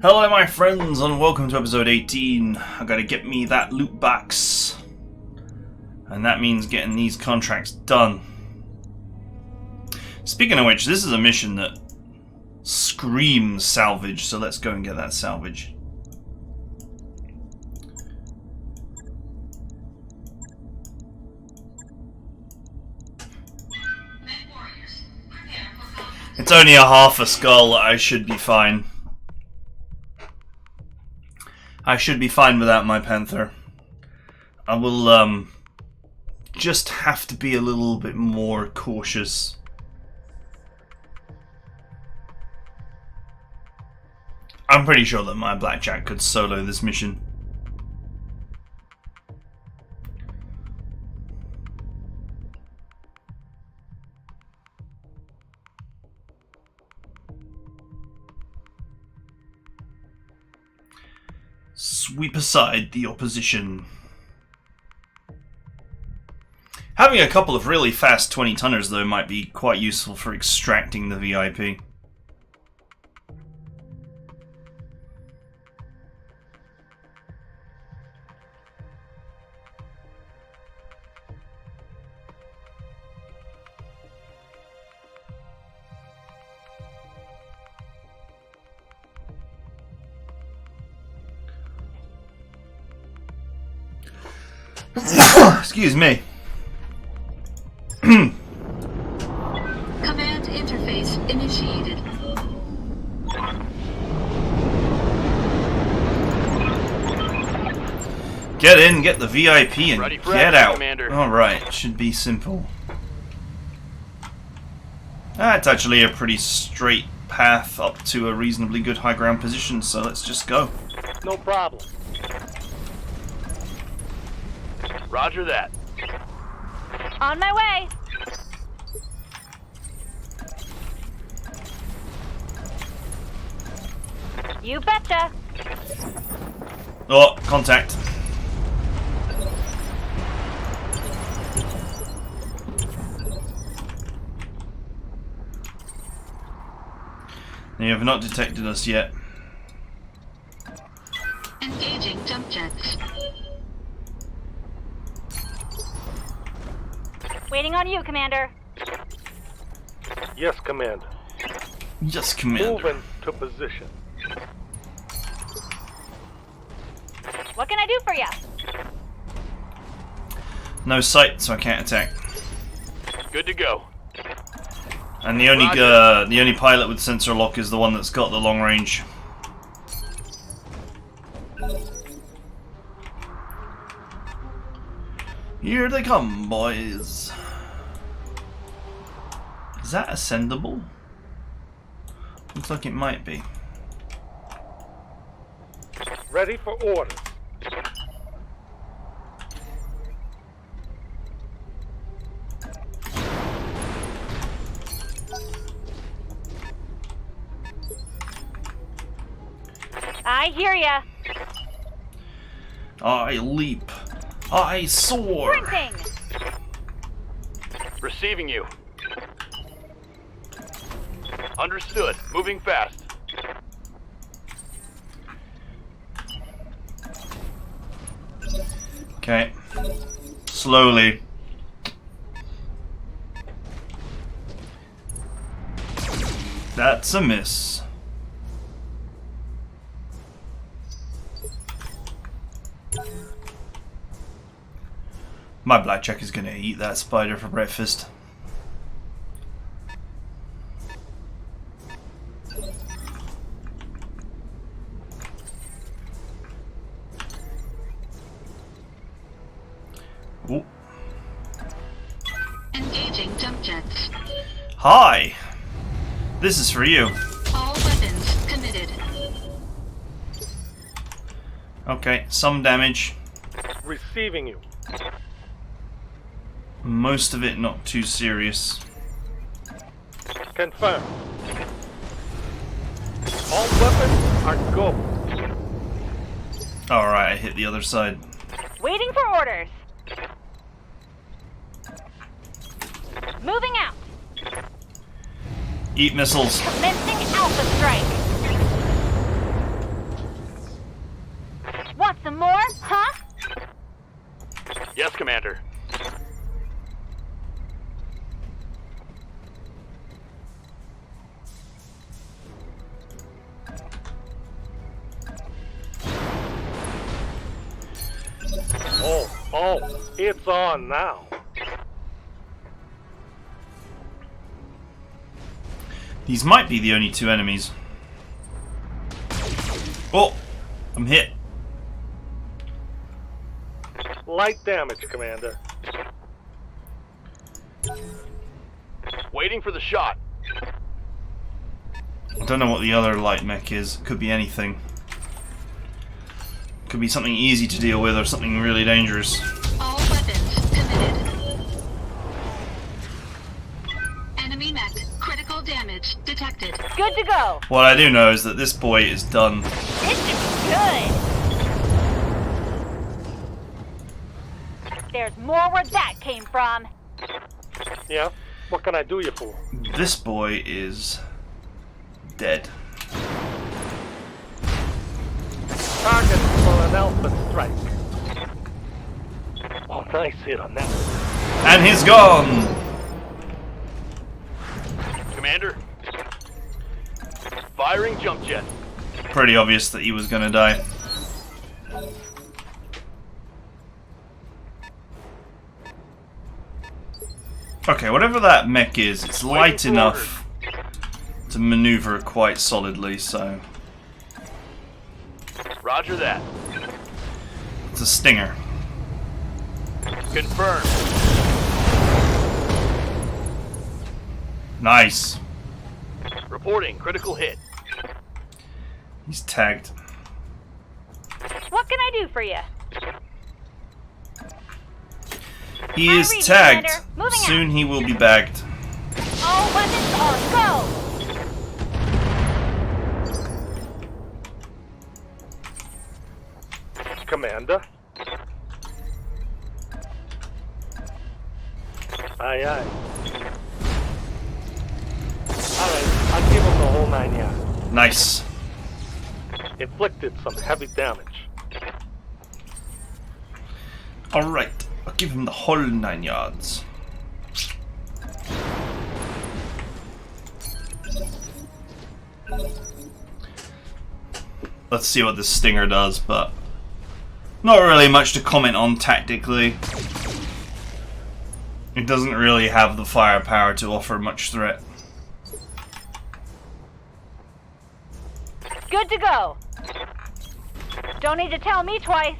Hello my friends and welcome to episode 18. I gotta get me that loot box. And that means getting these contracts done. Speaking of which, this is a mission that screams salvage, so let's go and get that salvage. It's only a half a skull, I should be fine. I should be fine without my panther. I will just have to be a little bit more cautious. I'm pretty sure that my blackjack could solo this mission. Sweep aside the opposition. Having a couple of really fast 20-tonners though might be quite useful for extracting the VIP. Excuse me. Command interface initiated. Get in, get the VIP, and get out. Alright, should be simple. That's actually a pretty straight path up to a reasonably good high ground position, so let's just go. no problem. Roger that. On my way. You betcha. Oh, contact. They have not detected us yet. Engaging jump jets. Waiting on you, Commander. Yes, Commander. Yes, Commander. Moving to position. What can I do for you? No sight, so I can't attack. Good to go. And the only pilot with sensor lock is the one that's got the long range. Here they come, boys. Is that ascendable? Looks like it might be. Ready for orders. I hear ya. I leap. I soar. Sprinting. Receiving you. Understood. Moving fast. Okay. Slowly. That's a miss. My blackjack is gonna eat that spider for breakfast. Ooh. Engaging jump jets. Hi! This is for you. All weapons committed. Okay, some damage. Receiving you. Most of it not too serious. Confirm. All weapons are go. Alright, I hit the other side. Waiting for orders. Moving out. Eat missiles. Commencing Alpha Strike. Oh, it's on now. These might be the only two enemies. Oh, I'm hit. Light damage, Commander. Waiting for the shot. I don't know what the other light mech is. Could be anything. Could be something easy to deal with or something really dangerous. All weapons committed. Enemy mech. Critical damage detected. Good to go. What I do know is that this boy is done. This is good. There's more where that came from. Yeah? What can I do you for? This boy is dead. Target for an alpha strike. Oh, nice hit on that. And he's gone! Commander. Firing jump jet. Pretty obvious that he was gonna die. Okay, whatever that mech is, it's light enough to maneuver quite solidly, so... Roger that. It's a stinger. Confirmed. Nice. Reporting critical hit. He's tagged. What can I do for you? He High is reading, tagged. Commander. Moving out. Soon he will be bagged. All weapons on, go! Commander. Aye, aye. Alright, I'll give him the whole 9 yards. Nice. Inflicted some heavy damage. Alright, I'll give him the whole 9 yards. Let's see what this stinger does, but not really much to comment on tactically. It doesn't really have the firepower to offer much threat. Good to go. Don't need to tell me twice.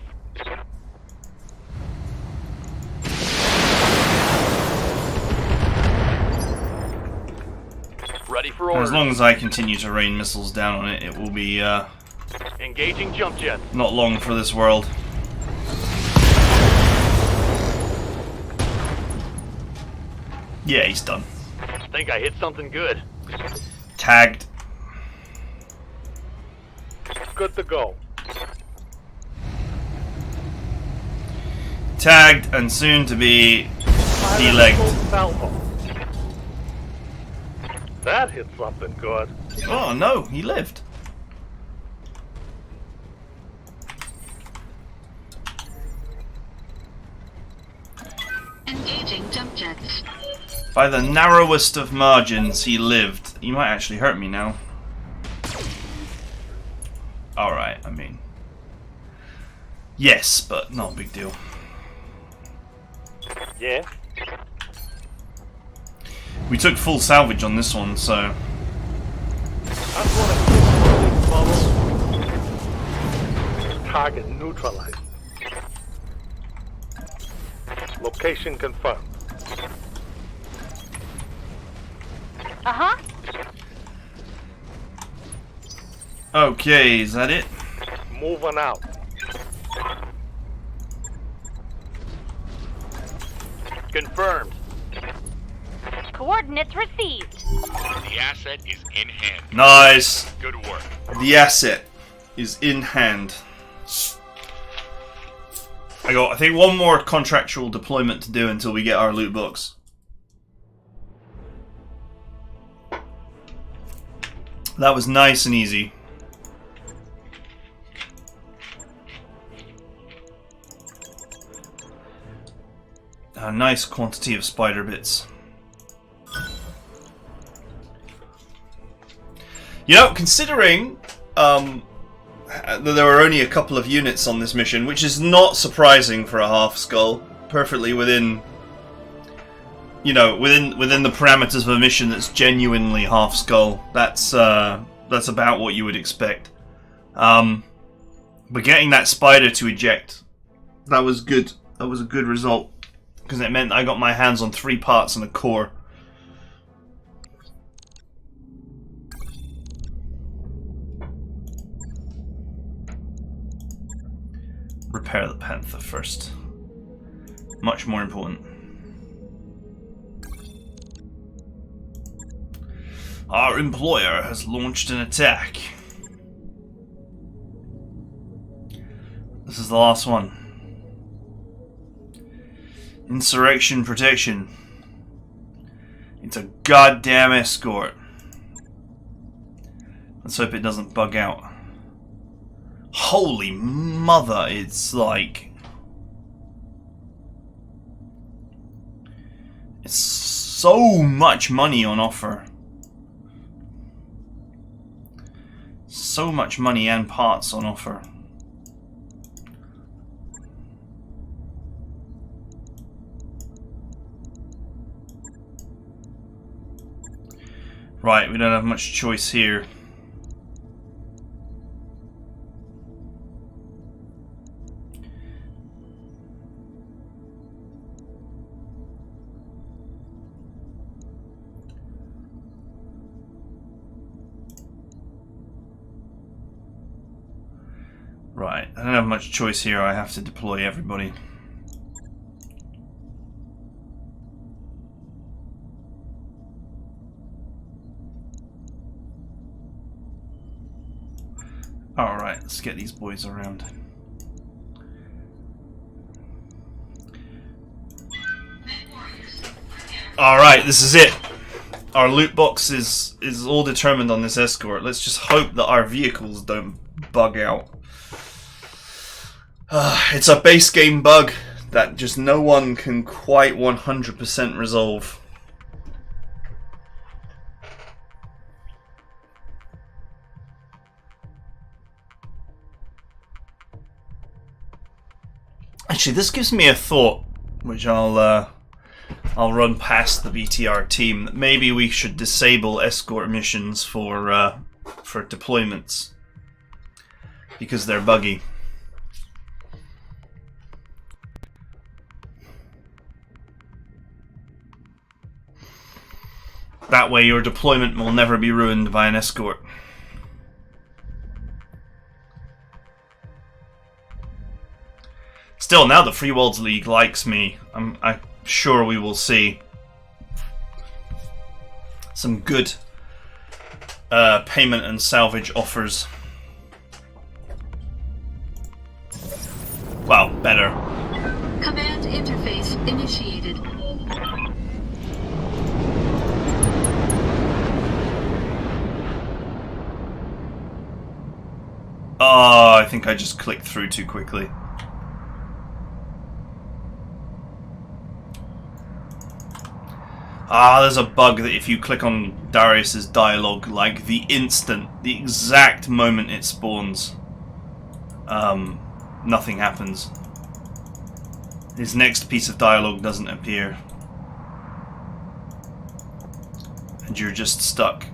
Ready for As orders. long as I continue to rain missiles down on it, it will be Engaging jump jet. not long for this world. Yeah, he's done. Think I hit something good. Tagged. Good to go. Tagged and soon to be Pilot full delegged. salvo. That hit something good. Oh no, he lived. Engaging jump jets. By the narrowest of margins, he lived. He might actually hurt me now. Alright, I mean... Yes, but not a big deal. Yeah? We took full salvage on this one, so... That's what I did. Follow. Target neutralized. Location confirmed. Uh-huh. Okay, is that it? Moving out. Confirmed. Coordinates received. The asset is in hand. Nice! Good work. The asset is in hand. I got, I think, one more contractual deployment to do until we get our loot box. That was nice and easy. A nice quantity of spider bits. You know, considering there were only a couple of units on this mission, which is not surprising for a half skull. Perfectly within, you know, within the parameters of a mission that's genuinely half skull. That's about what you would expect. But getting that spider to eject, that was good. That was a good result, because it meant I got my hands on 3 parts and a core. Repair the Panther first. Much more important. Our employer has launched an attack. This is the last one. Insurrection protection. It's a goddamn escort. Let's hope it doesn't bug out. Holy mother, it's like... It's so much money on offer. So much money and parts on offer. Right, we don't have much choice here. Right, I don't have much choice here. I have to deploy everybody. Alright, let's get these boys around. Alright, this is it. Our loot box is all determined on this escort. Let's just hope that our vehicles don't bug out. It's a base game bug that just no one can quite 100% resolve. Actually, this gives me a thought, which I'll run past the BTR team. That maybe we should disable escort missions for deployments because they're buggy. That way your deployment will never be ruined by an escort. Still, now the Free Worlds League likes me, I'm sure we will see some good payment and salvage offers. Well, better. Command interface initiated. Oh, I think I just clicked through too quickly. Ah, there's a bug that if you click on Darius's dialogue, like the exact moment it spawns, nothing happens. His next piece of dialogue doesn't appear. And you're just stuck.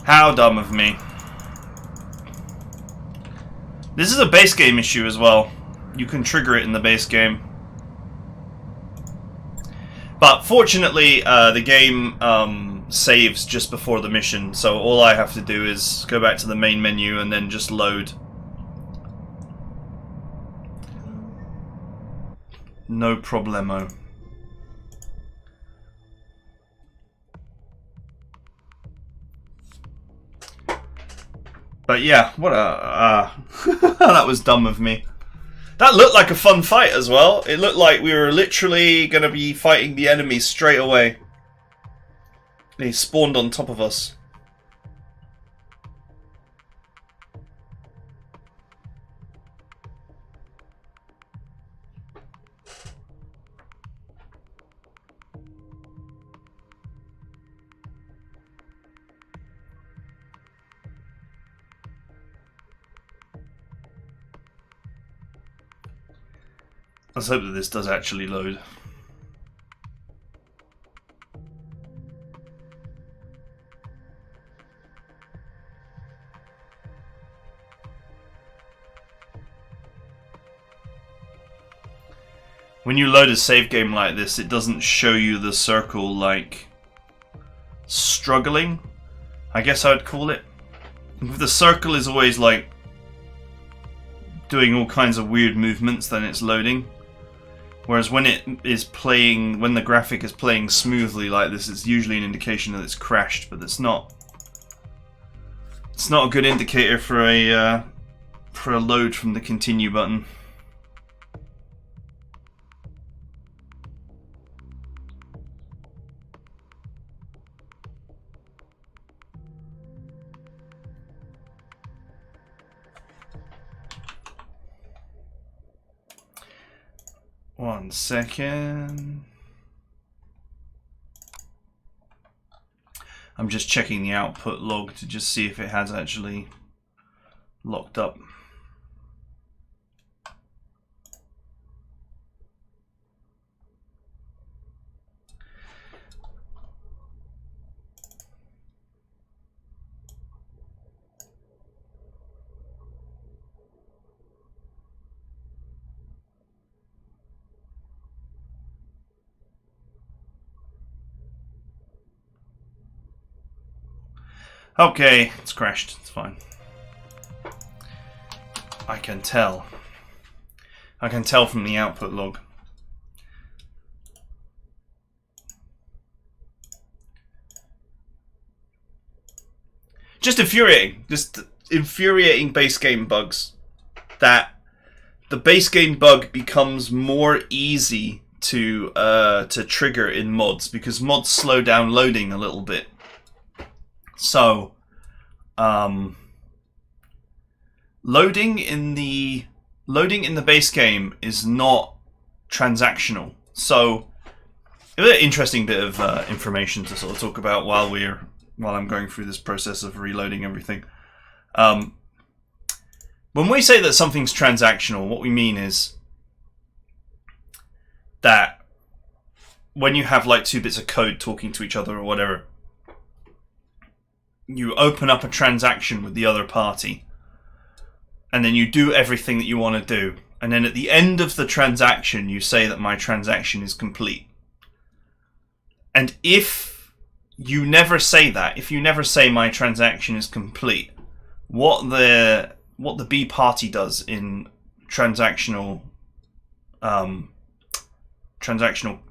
How dumb of me. This is a base game issue as well. You can trigger it in the base game. But fortunately, the game saves just before the mission, so all I have to do is go back to the main menu and then just load. No problemo. But yeah, what a... that was dumb of me. That looked like a fun fight as well. It looked like we were literally going to be fighting the enemy straight away. They spawned on top of us. Let's hope that this does actually load. When you load a save game like this, it doesn't show you the circle like struggling, I guess I'd call it. If the circle is always like doing all kinds of weird movements, then it's loading. Whereas when it is playing, when the graphic is playing smoothly like this, it's usually an indication that it's crashed, but it's not. It's not a good indicator for a load from the continue button. One second. I'm just checking the output log to just see if it has actually locked up. Okay, it's crashed. It's fine. I can tell. I can tell from the output log. Just infuriating. Just infuriating base game bugs. That the base game bug becomes more easy to trigger in mods because mods slow down loading a little bit. So, loading in the base game is not transactional. So, a very interesting bit of information to sort of talk about while I'm going through this process of reloading everything. When we say that something's transactional, what we mean is that when you have like two bits of code talking to each other or whatever, you open up a transaction with the other party, and then you do everything that you want to do, and then at the end of the transaction you say that my transaction is complete. And if you never say that, if you never say my transaction is complete, what the B party does in transactional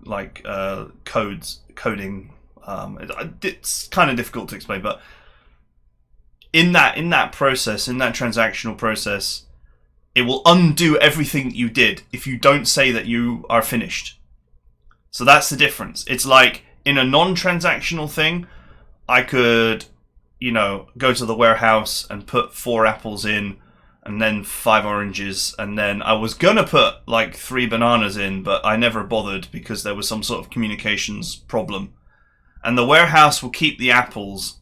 like coding, it's kind of difficult to explain, but in that process, in that transactional process, it will undo everything that you did if you don't say that you are finished. So that's the difference. It's like in a non-transactional thing, I could, go to the warehouse and put 4 apples in and then 5 oranges, and then I was gonna put like 3 bananas in, but I never bothered because there was some sort of communications problem. And the warehouse will keep the apples,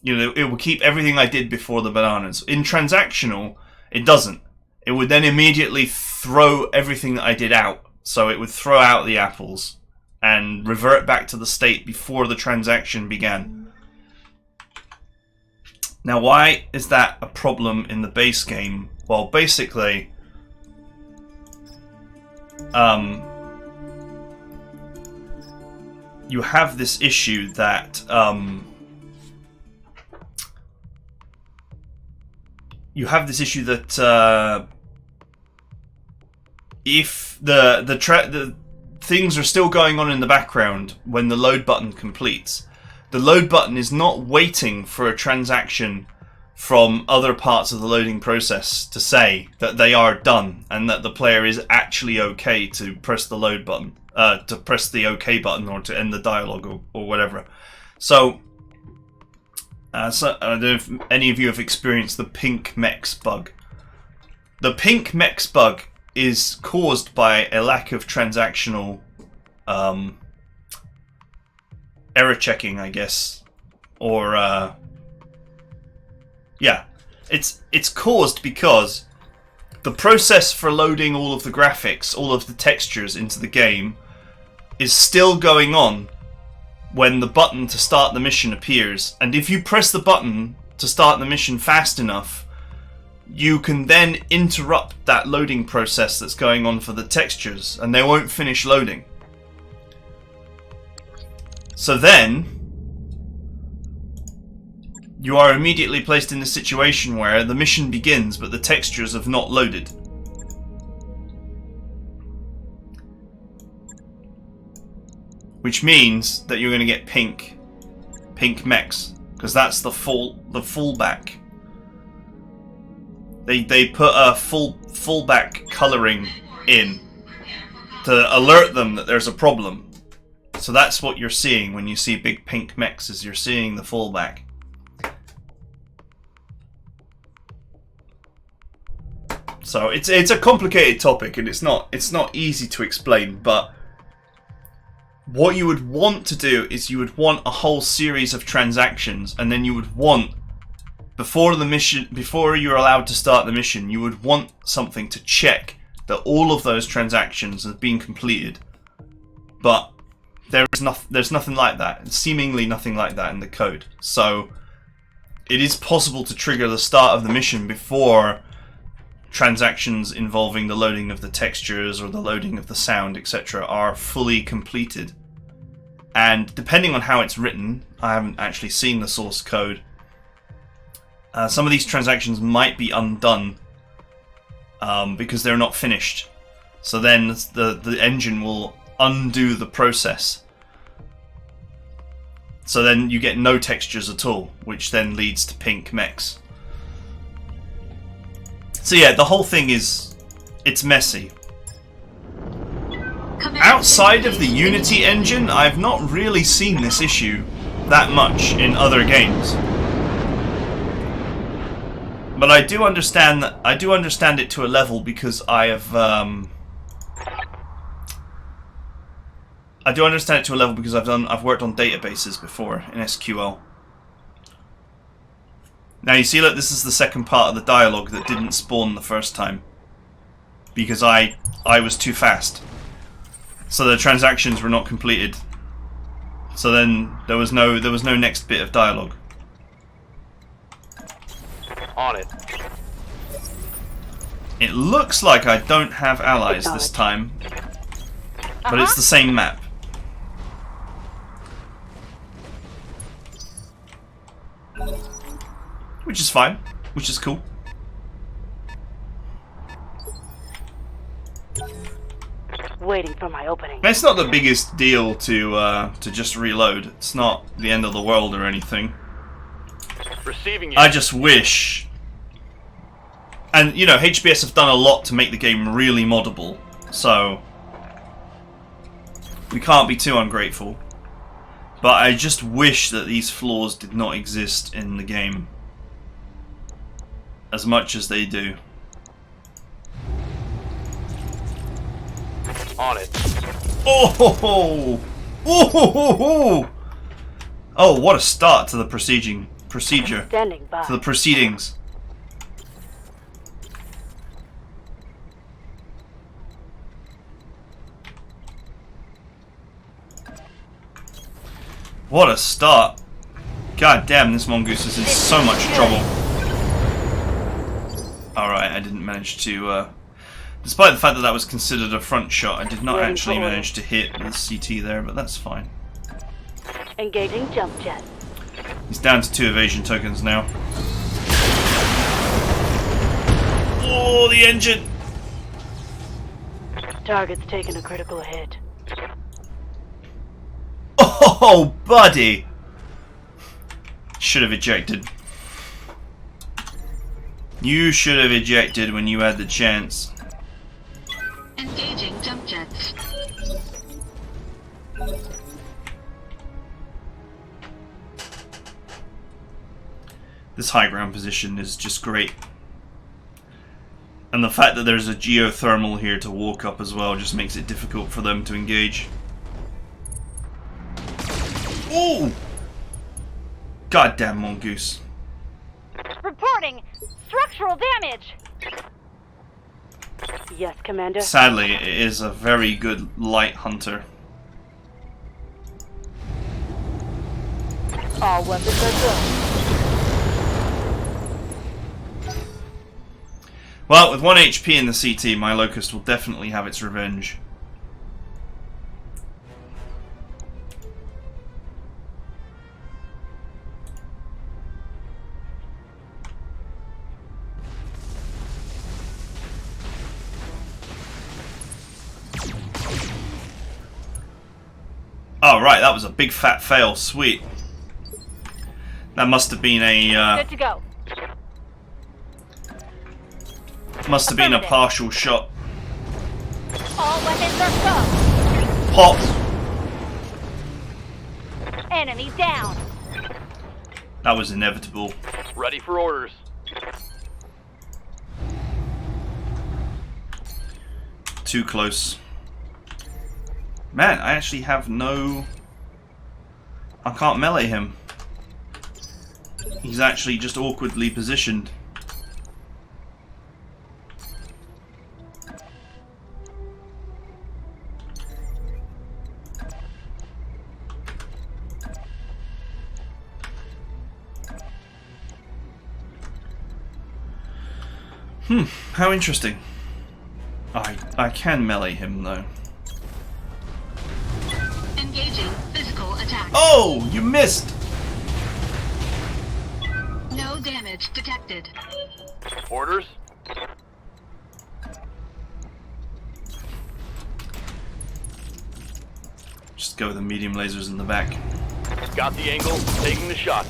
it will keep everything I did before the bananas. In transactional, it doesn't. It would then immediately throw everything that I did out. So it would throw out the apples and revert back to the state before the transaction began. Now, why is that a problem in the base game? Well, basically, you have this issue that if the things are still going on in the background when the load button completes, the load button is not waiting for a transaction from other parts of the loading process to say that they are done and that the player is actually okay to press the load button, to press the OK button or to end the dialogue or whatever. So I don't know if any of you have experienced the pink mechs bug. The pink mechs bug is caused by a lack of transactional error checking, I guess, or yeah, it's caused because the process for loading all of the graphics, all of the textures into the game is still going on when the button to start the mission appears. And if you press the button to start the mission fast enough, you can then interrupt that loading process that's going on for the textures, and they won't finish loading. So then, you are immediately placed in a situation where the mission begins, but the textures have not loaded. Which means that you're going to get pink mechs, because that's the fallback. They put a fallback coloring in to alert them that there's a problem. So that's what you're seeing when you see big pink mechs, is you're seeing the fallback. So it's a complicated topic, and it's not easy to explain, but what you would want to do is you would want a whole series of transactions, and then you would want, before you're allowed to start the mission, you would want something to check that all of those transactions have been completed. But there's nothing like that, seemingly nothing like that in the code. So it is possible to trigger the start of the mission before transactions involving the loading of the textures or the loading of the sound, etc. are fully completed. And depending on how it's written, I haven't actually seen the source code, some of these transactions might be undone because they're not finished. So then the engine will undo the process. So then you get no textures at all, which then leads to pink mechs. So yeah, the whole thing it's messy. Outside of the Unity engine, I've not really seen this issue that much in other games. But I do understand it to a level, because I've worked on databases before in SQL. Now you see, look, this is the second part of the dialogue that didn't spawn the first time because I was too fast. So the transactions were not completed. So then there was no next bit of dialogue. On it. It looks like I don't have allies this time, but it's the same map. Which is fine, which is cool. Waiting for my opening. It's not the biggest deal to just reload. It's not the end of the world or anything. Receiving you. I just wish, and you know, HBS have done a lot to make the game really moddable, so we can't be too ungrateful. But I just wish that these flaws did not exist in the game as much as they do. On it. Oh ho ho! Oh ho ho ho! Oh, what a start to the procedure. Standing by. To the proceedings. What a start. God damn, this mongoose is in so much trouble. Alright, I didn't manage to, despite the fact that that was considered a front shot, I did not actually manage to hit the CT there, but that's fine. Engaging jump jet. He's down to 2 evasion tokens now. Oh, the engine! Target's taking a critical hit. Oh, buddy! Should have ejected. You should have ejected when you had the chance. Engaging jump jets. This high ground position is just great. And the fact that there's a geothermal here to walk up as well just makes it difficult for them to engage. Ooh! Goddamn mongoose. Reporting structural damage. Yes, Commander. Sadly, it is a very good light hunter. All weapons are good. Well, with 1 HP in the CT, my Locust will definitely have its revenge. Oh, right, that was a big fat fail. Sweet. That must have been a... Good to go. must have been a partial shot. All weapons are go. Pop! Enemy down. That was inevitable. Ready for orders. Too close. Man, I actually have no... I can't melee him. He's actually just awkwardly positioned. How interesting. I can melee him though. Engaging physical attack. Oh, you missed! No damage detected. Orders. Just go with the medium lasers in the back. Got the angle. Taking the shot.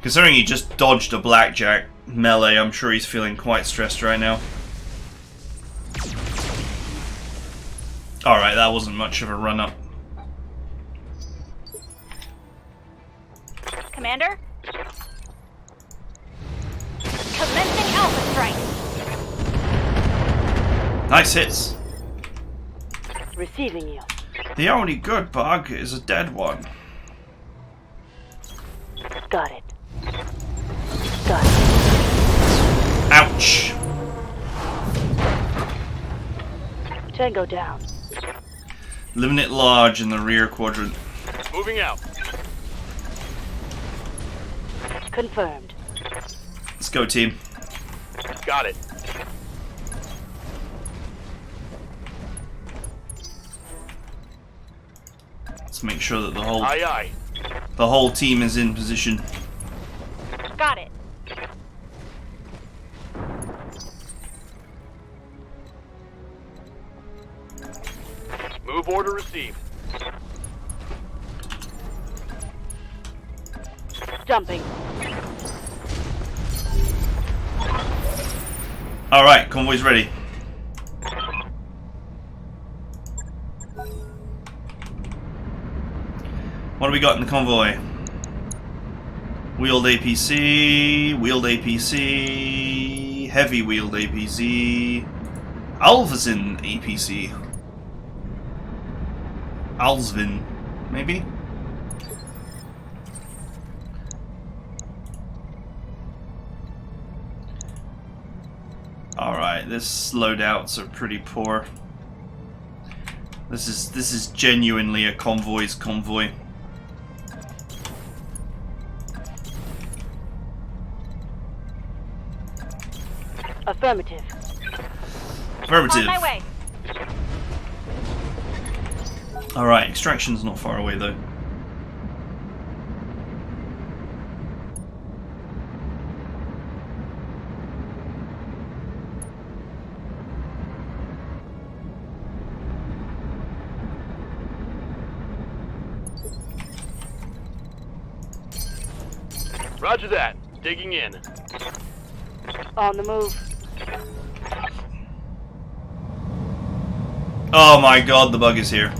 Considering he just dodged a blackjack melee, I'm sure he's feeling quite stressed right now. Alright, that wasn't much of a run-up. Commander? Commencing Alpha Strike. Nice hits. Receiving you. The only good bug is a dead one. Got it. Got it. Ouch! Tango down. Living it large in the rear quadrant. Moving out. Confirmed. Let's go, team. Got it. Let's make sure that Aye, aye. the whole team is in position. Got it. Move order received. Jumping. Alright, convoy's ready. What do we got in the convoy? Wheeled APC, wheeled APC, heavy wheeled APC, Alvazin APC. Alsvin, maybe? Alright, this loadouts are pretty poor. This is genuinely a convoy's convoy. Affirmative. Affirmative. On my way. Alright, extraction's not far away though. Roger that. Digging in. On the move. Oh my god, the bug is here.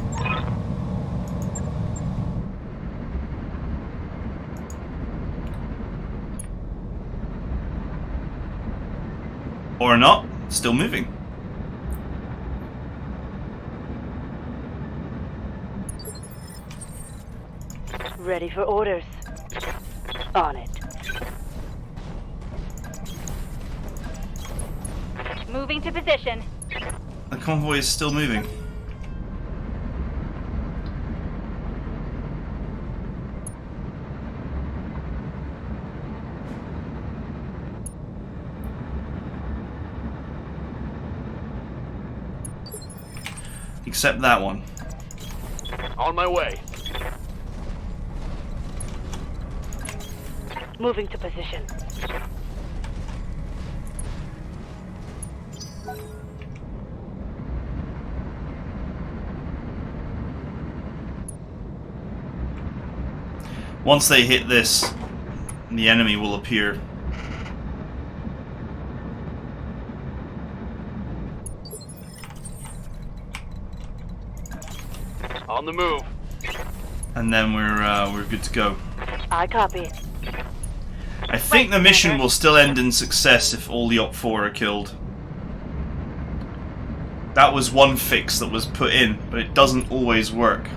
Or not, still moving. Ready for orders. On it. Moving to position. The convoy is still moving. Except that one. On my way. Moving to position. Once they hit this, the enemy will appear. On the move. And then we're good to go. I copy. I think the mission will still end in success if all the Op-4 are killed. That was one fix that was put in, but it doesn't always work.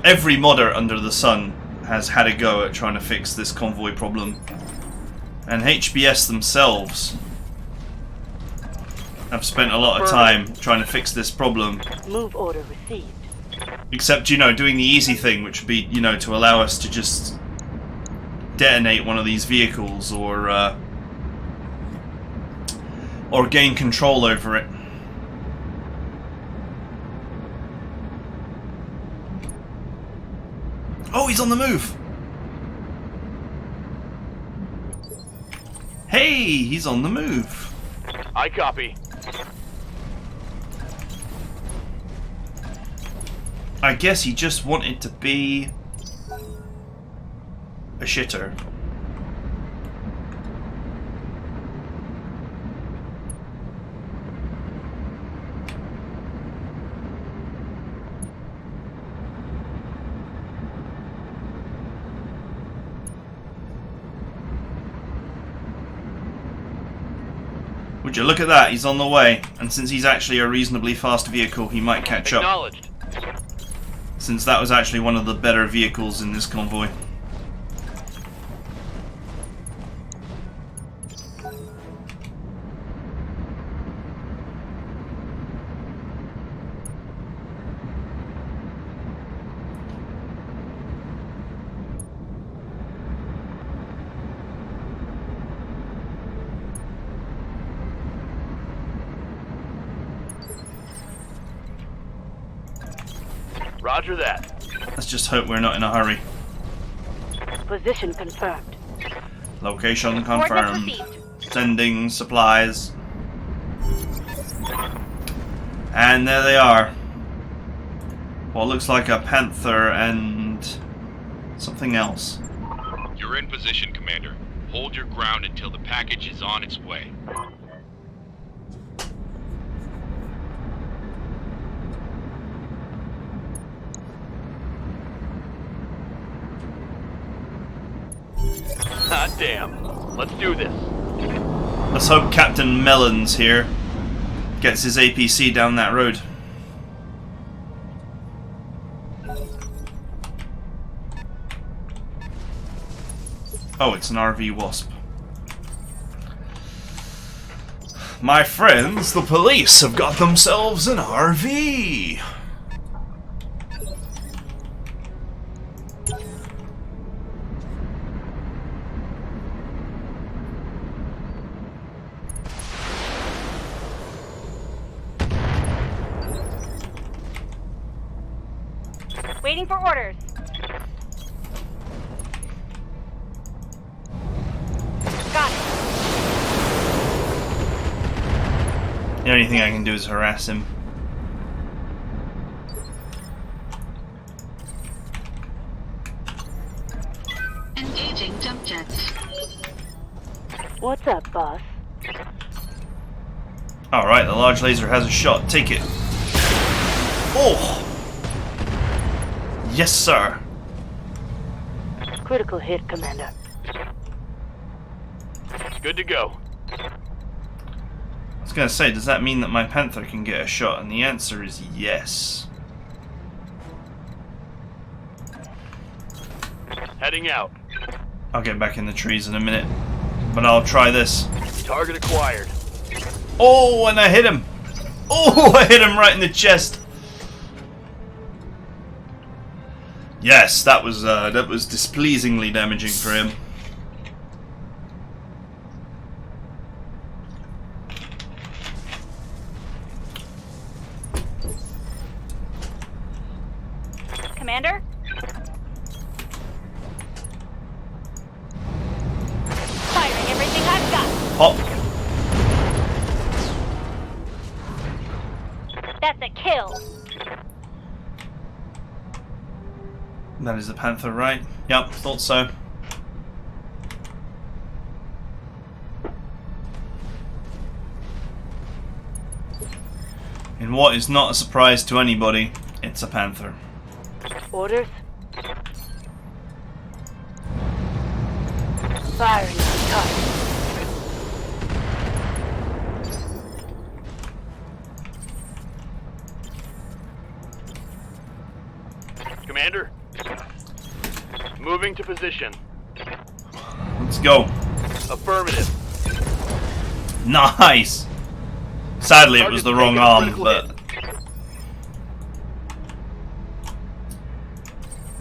Every modder under the sun has had a go at trying to fix this convoy problem. And HBS themselves have spent a lot of time trying to fix this problem. Move order received. Except, you know, doing the easy thing, which would be, you know, to allow us to just detonate one of these vehicles or gain control over it. Oh, he's on the move! Hey, he's on the move! I copy. I guess he just wanted to be a shitter. Would you look at that, he's on the way, and since he's actually a reasonably fast vehicle, he might catch up. Acknowledged. Since that was actually one of the better vehicles in this convoy. Roger that. Let's just hope we're not in a hurry. Position confirmed. Location Coordinates confirmed. received. Sending supplies. And there they are. What looks like a Panther and something else. You're in position, Commander. Hold your ground until the package is on its way. Hot damn. Let's do this. Let's hope Captain Melons here gets his APC down that road. Oh, it's an RV Wasp. My friends, the police have got themselves an RV! Waiting for orders. Got it. The only thing I can do is harass him. Engaging jump jets. What's up, boss? Alright, the large laser has a shot. Take it. Oh! Yes, sir. Critical hit, Commander. Good to go. I was gonna say, does that mean that my Panther can get a shot? And the answer is yes. Heading out. I'll get back in the trees in a minute. But I'll try this. Target acquired. Oh, and I hit him! Oh, I hit him right in the chest! Yes, that was displeasingly damaging for him. Commander? Firing everything I've got. Hop. That's a kill. That is the Panther, right? Yep, thought so. In what is not a surprise to anybody, it's a Panther. Orders? Firing on target. Commander? Moving to position. Let's go. Affirmative. Nice! Sadly, it was the wrong arm, but...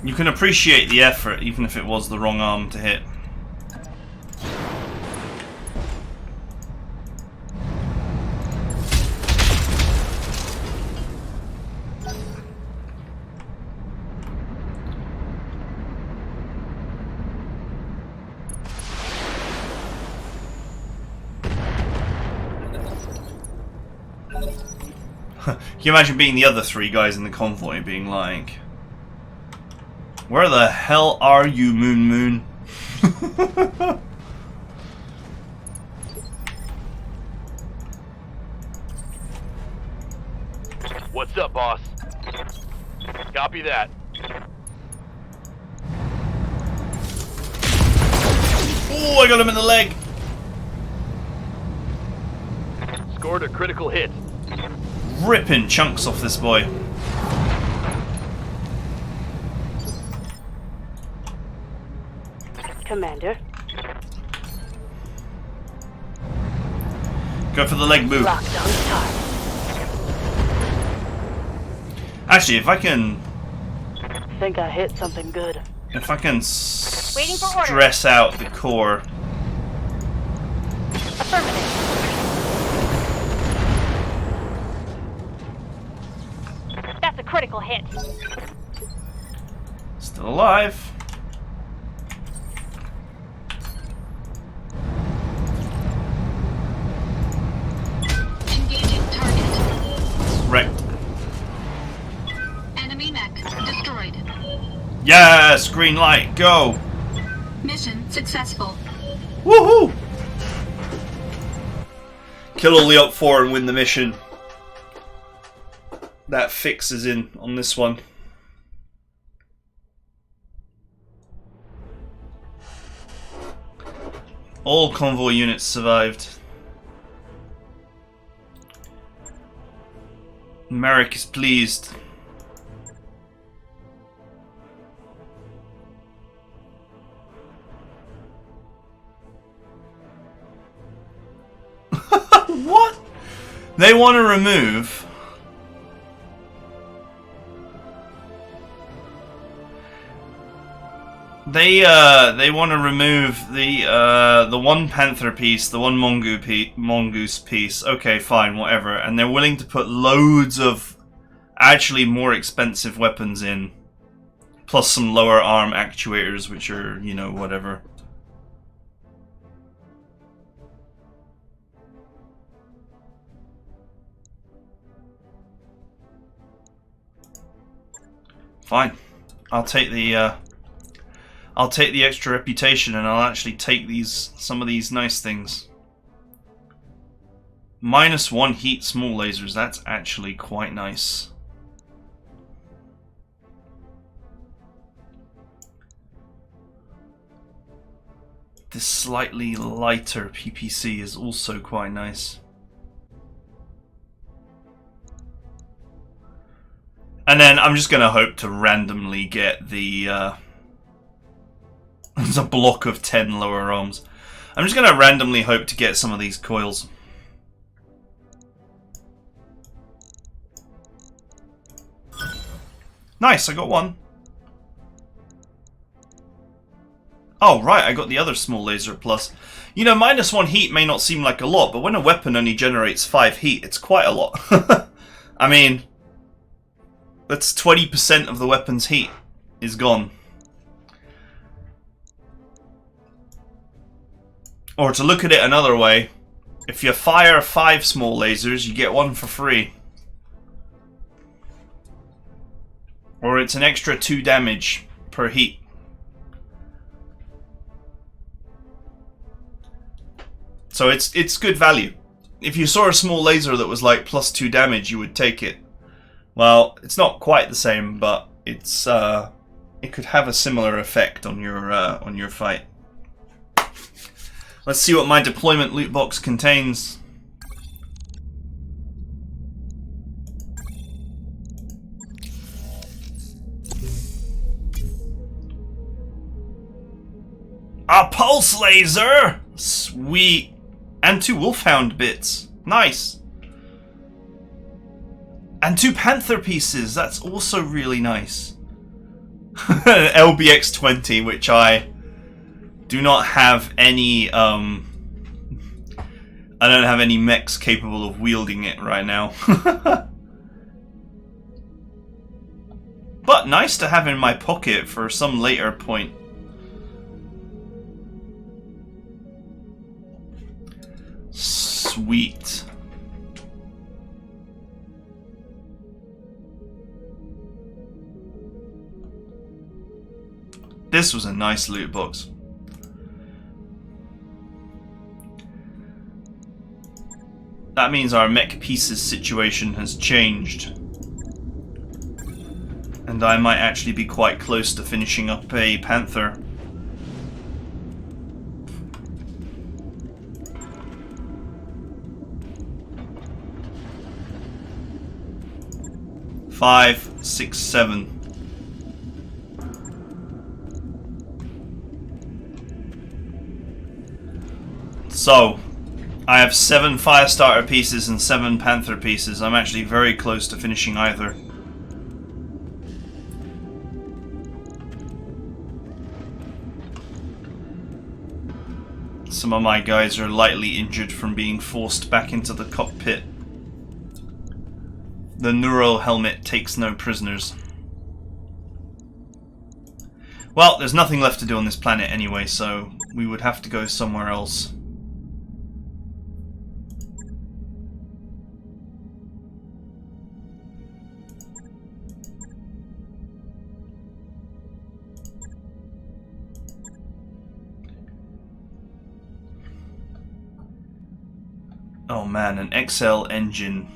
You can appreciate the effort, even if it was the wrong arm to hit. Can you imagine being the other three guys in the convoy being like, where the hell are you, Moon Moon? What's up, boss? Copy that. Oh, I got him in the leg! Scored a critical hit. Ripping chunks off this boy. Commander. Go for the leg move. Locked on target. Actually, if I can... Think I hit something good. If I can Waiting for orders. stress out the core... Affirmative. That's a critical hit. Still alive. Engaging target. Wrecked. Enemy mech destroyed. Yes! Greenlight, go! Mission successful. Woohoo! Kill all the Op 4 and win the mission. That fix is in on this one. All convoy units survived. Merrick is pleased. What? They want to remove... They want to remove the one Panther piece, the one Mongoose piece. Okay, fine, whatever. And they're willing to put loads of actually more expensive weapons in, plus some lower arm actuators, which are, you know, whatever. Fine, I'll take the extra reputation, and I'll actually take some of these nice things. -1 heat small lasers, that's actually quite nice. This slightly lighter PPC is also quite nice. And then I'm just going to hope to randomly get the There's a block of 10 lower arms. I'm just going to randomly hope to get some of these coils. Nice, I got one. Oh, right, I got the other small laser plus. You know, -1 heat may not seem like a lot, but when a weapon only generates 5 heat, it's quite a lot. I mean, that's 20% of the weapon's heat is gone. Or to look at it another way, if you fire 5 small lasers, you get 1 for free. Or it's an extra 2 damage per heat. So it's good value. If you saw a small laser that was like +2 damage, you would take it. Well, it's not quite the same, but it's it could have a similar effect on your fight. Let's see what my deployment loot box contains. A pulse laser! Sweet. And 2 wolfhound bits. Nice. And 2 panther pieces. That's also really nice. LBX-20, which I do not have any I don't have any mechs capable of wielding it right now. But nice to have in my pocket for some later point. Sweet. This was a nice loot box. That means our Mech Pieces situation has changed. And I might actually be quite close to finishing up a Panther. Five, 6, 7. So, I have 7 Firestarter pieces and 7 Panther pieces. I'm actually very close to finishing either. Some of my guys are lightly injured from being forced back into the cockpit. The Neuro helmet takes no prisoners. Well, there's nothing left to do on this planet anyway, so we would have to go somewhere else. Oh man, an XL engine.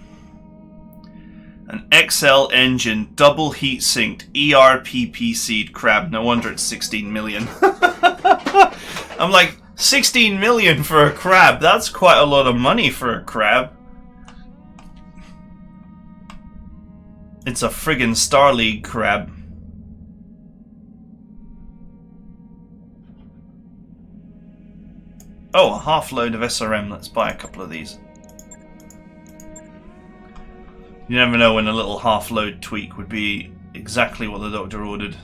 An XL engine, double heat sinked, ERPPC'd crab. No wonder it's 16 million. I'm like, 16 million for a crab? That's quite a lot of money for a crab. It's a friggin' Star League crab. Oh, a half load of SRM. Let's buy a couple of these. You never know when a little half load tweak would be exactly what the doctor ordered.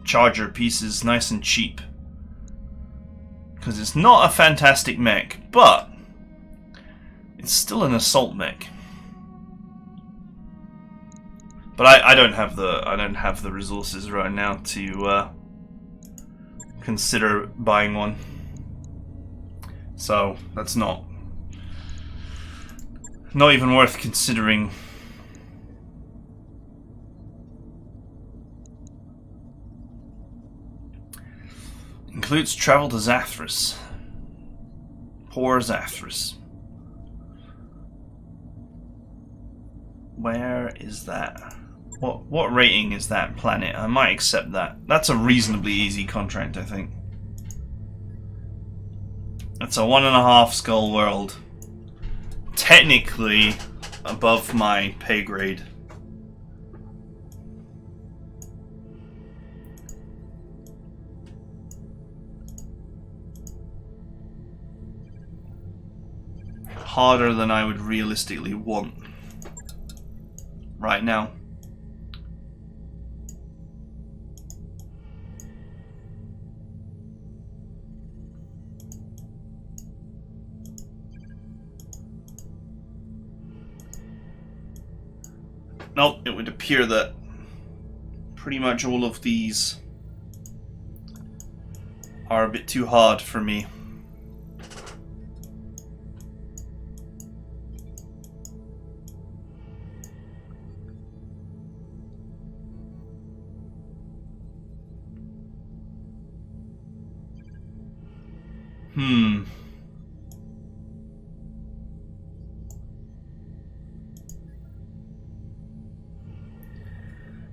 Charger pieces, nice and cheap. Because it's not a fantastic mech, but it's still an assault mech. But I don't have the resources right now to consider buying one. So that's not even worth considering. Includes travel to Zathras. Poor Zathras. Where is that? What rating is that planet? I might accept that. That's a reasonably easy contract, I think. That's a 1.5 skull world. Technically above my pay grade. Harder than I would realistically want right now. Nope, it would appear that pretty much all of these are a bit too hard for me.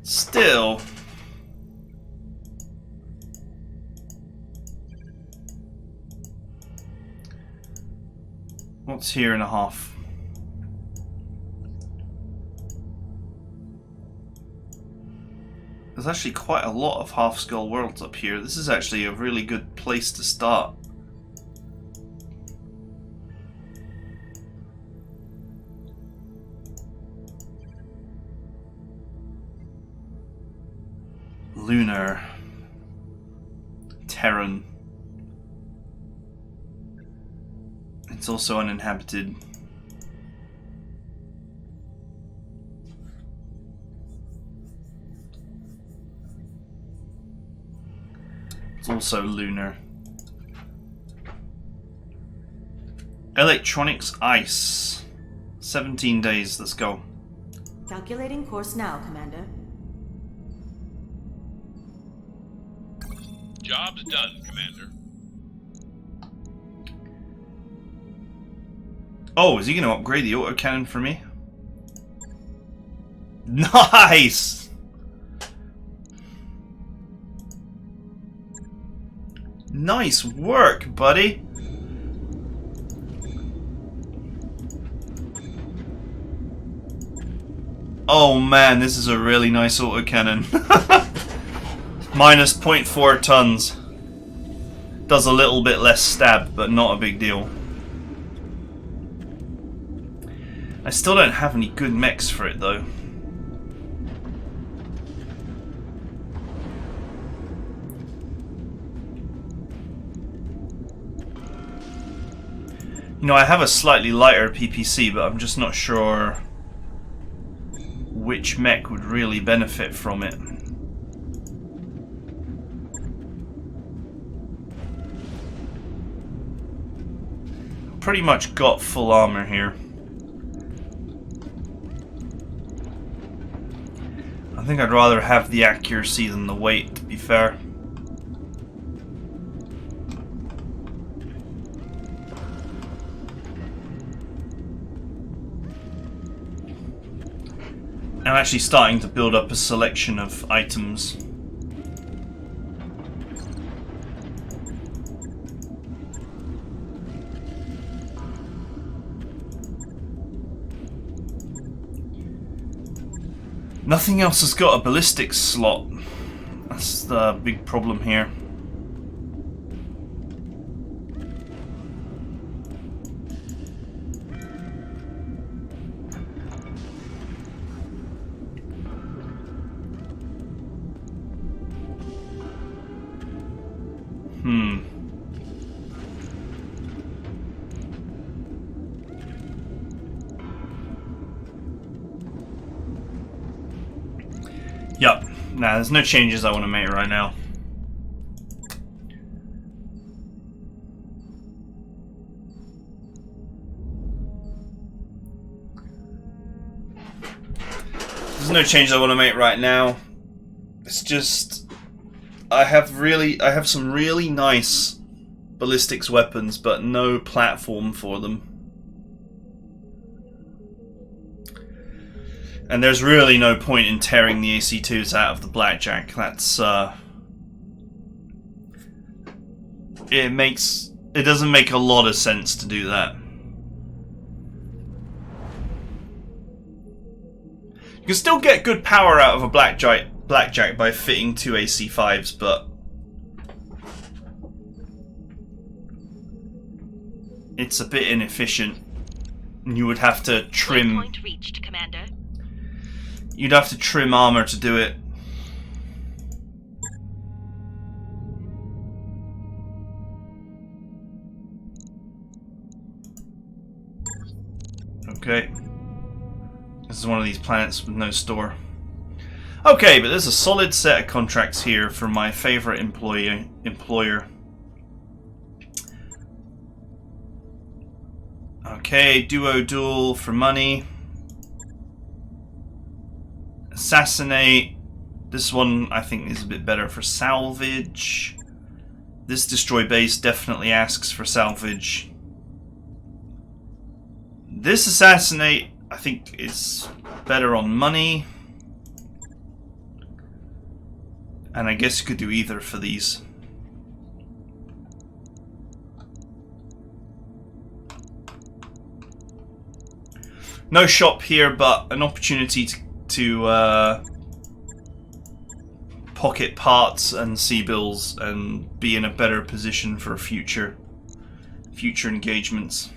Still, what's here and a half? There's actually quite a lot of half-skull worlds up here. This is actually a really good place to start. Lunar, Terran. It's also uninhabited. It's also lunar. Electronics ice. 17 days, let's go. Calculating course now, Commander. Job's done, Commander. Oh, is he going to upgrade the autocannon for me? Nice! Nice work, buddy! Oh man, this is a really nice autocannon. Minus 0.4 tons. Does a little bit less stab, but not a big deal. I still don't have any good mechs for it though. You know, I have a slightly lighter PPC, but I'm just not sure which mech would really benefit from it. Pretty much got full armor here. I think I'd rather have the accuracy than the weight, to be fair. I'm actually starting to build up a selection of items. Nothing else has got a ballistics slot. That's the big problem here. Yup. Nah, there's no changes I want to make right now. There's no changes I want to make right now. It's just I have some really nice ballistics weapons, but no platform for them. And there's really no point in tearing the AC2s out of the Blackjack. That's it doesn't make a lot of sense to do that. You can still get good power out of a blackjack by fitting 2 AC5s, but it's a bit inefficient. You would have to trim. Point reached, Commander. You'd have to trim armor to do it. Okay. This is one of these planets with no store. Okay, but there's a solid set of contracts here for my favorite employer. Okay, duo duel for money. Assassinate. This one I think is a bit better for salvage. This destroy base definitely asks for salvage. This assassinate I think is better on money. And I guess you could do either for these. No shop here, but an opportunity to pocket parts and C-bills and be in a better position for future engagements.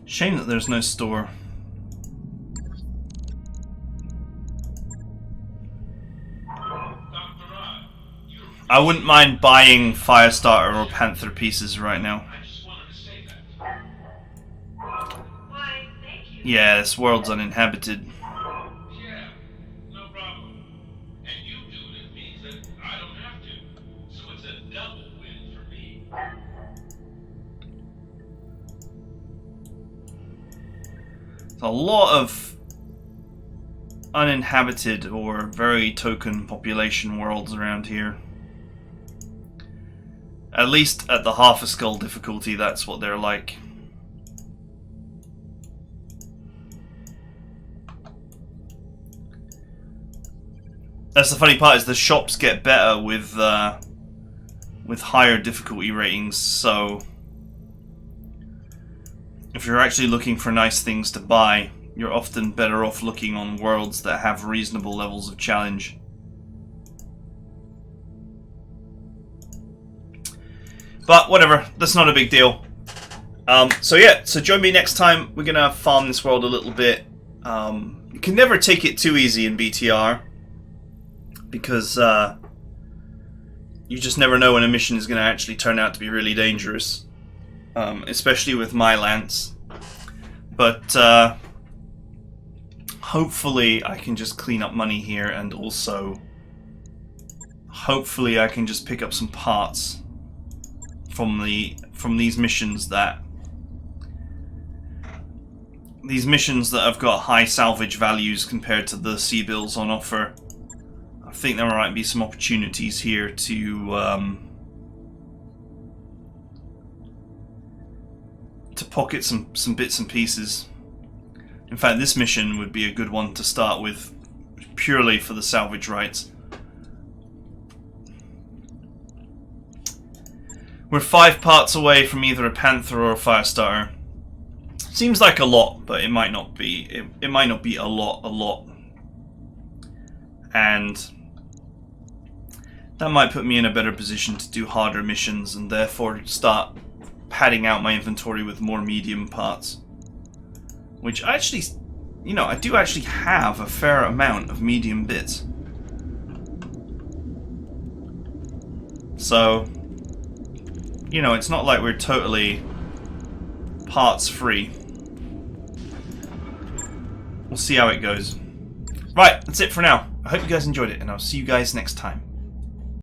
Shame that there's no store. I wouldn't mind buying Firestarter or Panther pieces right now. Yeah, this world's uninhabited. Yeah, no problem. And you doing it means that I don't have to. So it's a double win for me. There's a lot of uninhabited or very token population worlds around here. At least at the half a skull difficulty, that's what they're like. That's the funny part, is the shops get better with higher difficulty ratings, so if you're actually looking for nice things to buy, you're often better off looking on worlds that have reasonable levels of challenge. But whatever, that's not a big deal. So yeah, so join me next time. We're gonna farm this world a little bit. You can never take it too easy in BTR, because you just never know when a mission is gonna actually turn out to be really dangerous, especially with my lance. But hopefully I can just clean up money here, and also hopefully I can just pick up some parts from these missions that have got high salvage values compared to the C-bills on offer. I think there might be some opportunities here to pocket some bits and pieces. In fact, this mission would be a good one to start with, purely for the salvage rights. We're 5 parts away from either a Panther or a Firestarter. Seems like a lot, but it might not be. It might not be a lot. And that might put me in a better position to do harder missions, and therefore start padding out my inventory with more medium parts. Which actually, you know, I do actually have a fair amount of medium bits. So, you know, it's not like we're totally parts free. We'll see how it goes. Right, that's it for now. I hope you guys enjoyed it, and I'll see you guys next time.